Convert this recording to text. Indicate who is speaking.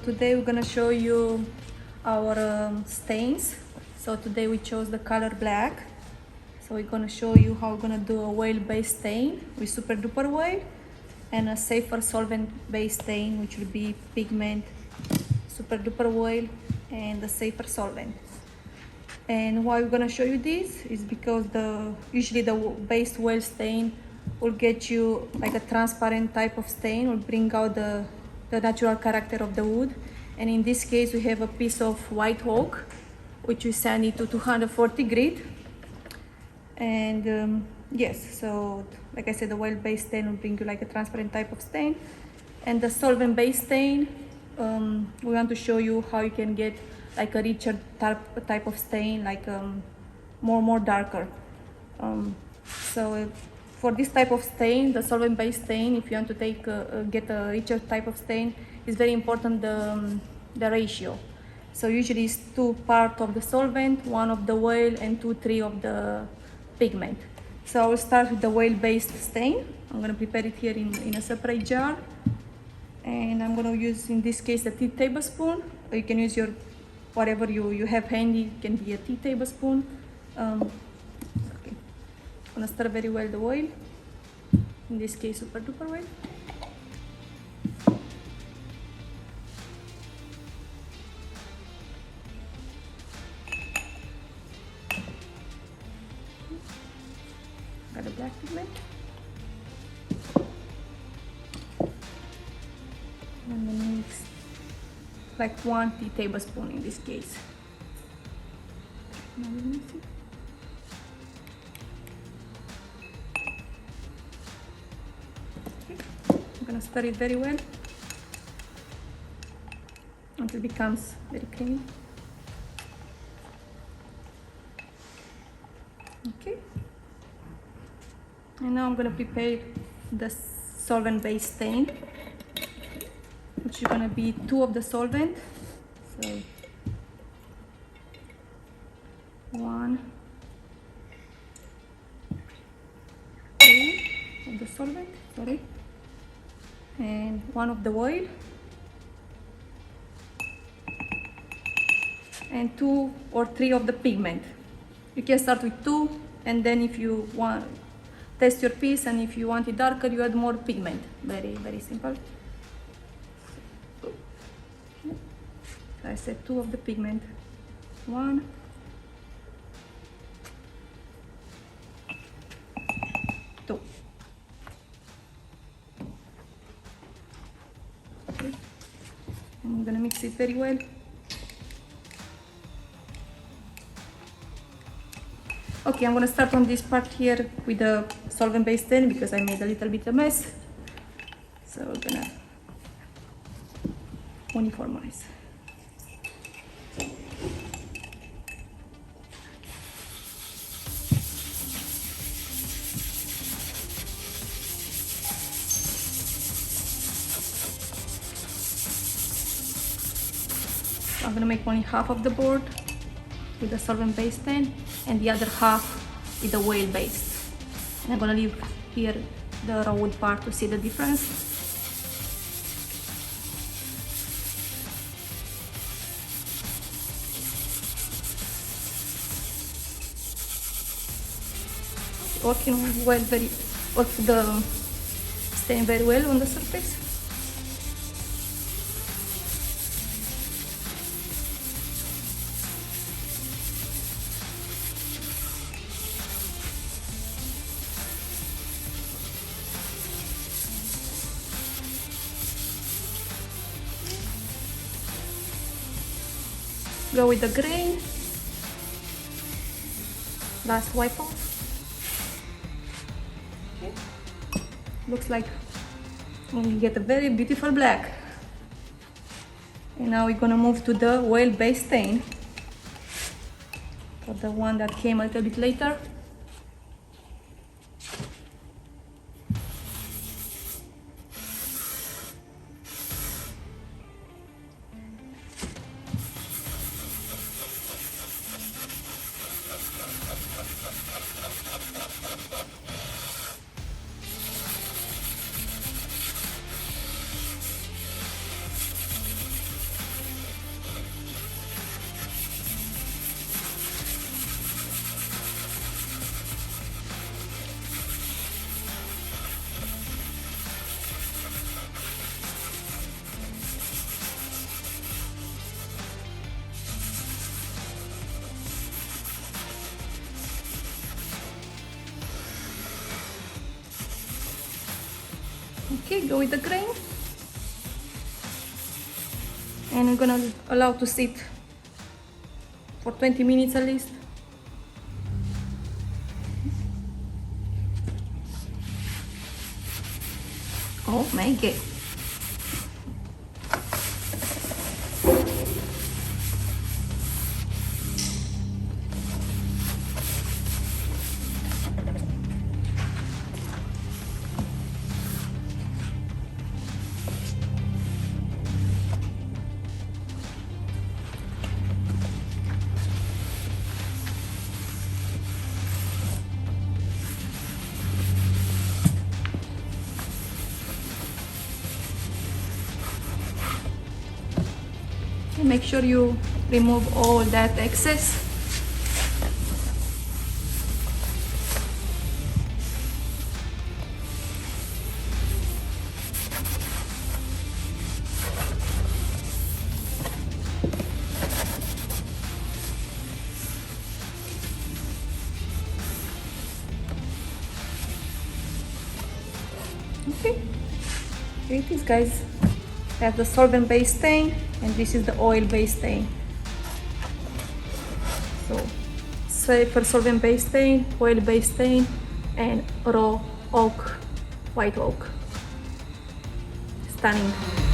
Speaker 1: today we're gonna show you our stains. So today we chose the color black. So we're gonna show you how we're gonna do a oil-based stain with Super Duper Oil and a safer solvent-based stain, which will be pigment, Super Duper Oil, and the safer solvent. And why we're gonna show you this is because usually the based oil stain will get you like a transparent type of stain, will bring out the natural character of the wood. And in this case we have a piece of white oak which we sand it to 240 grit. And yes, so like I said, the oil based stain will bring you like a transparent type of stain, and the solvent based stain, we want to show you how you can get like a richer type of stain, like more darker. So for this type of stain, the solvent based stain, if you want to get a richer type of stain, it's very important the ratio. So usually it's 2 parts of the solvent, 1 of the oil, and 2-3 of the pigment. So I will start with the oil based stain. I'm going to prepare it here in a separate jar, and I'm going to use in this case a tea tablespoon. Or you can use your whatever you have handy. It can be a tea tablespoon. Okay. I'm going to stir very well the oil, in this case Super Duper Oil. Got a black pigment. And then mix like 1 tea tablespoon in this case. Now we mix it. Okay. I'm gonna stir it very well until it becomes very creamy. Okay. And now I'm going to prepare the solvent-based stain, which is going to be 2 of the solvent. So 1, 2 of the solvent, sorry, and 1 of the oil, and 2 or 3 of the pigment. You can start with 2, and then if you want, test your piece, and if you want it darker, you add more pigment. Very simple. So I said 2 of the pigment. 1, 2. Okay. And I'm gonna mix it very well. Okay, I'm gonna start on this part here with the solvent-based stain because I made a little bit of mess. So we're gonna uniformize. So I'm gonna make only half of the board with the solvent-based stain, and the other half with the oil-based. And I'm gonna leave here the raw wood part to see the difference. Working well, work the stain very well on the surface. Go with the grain. Last wipe off. Okay. Looks like we get a very beautiful black. And now we're gonna move to the oil-based stain, for the one that came a little bit later. Okay, go with the grain. And I'm gonna allow to sit for 20 minutes at least. Oh my god. Make sure you remove all that excess. Okay, here it is, guys. I have the solvent-based stain, and this is the oil-based stain. So, for solvent-based stain, oil-based stain, and raw oak, white oak. Stunning.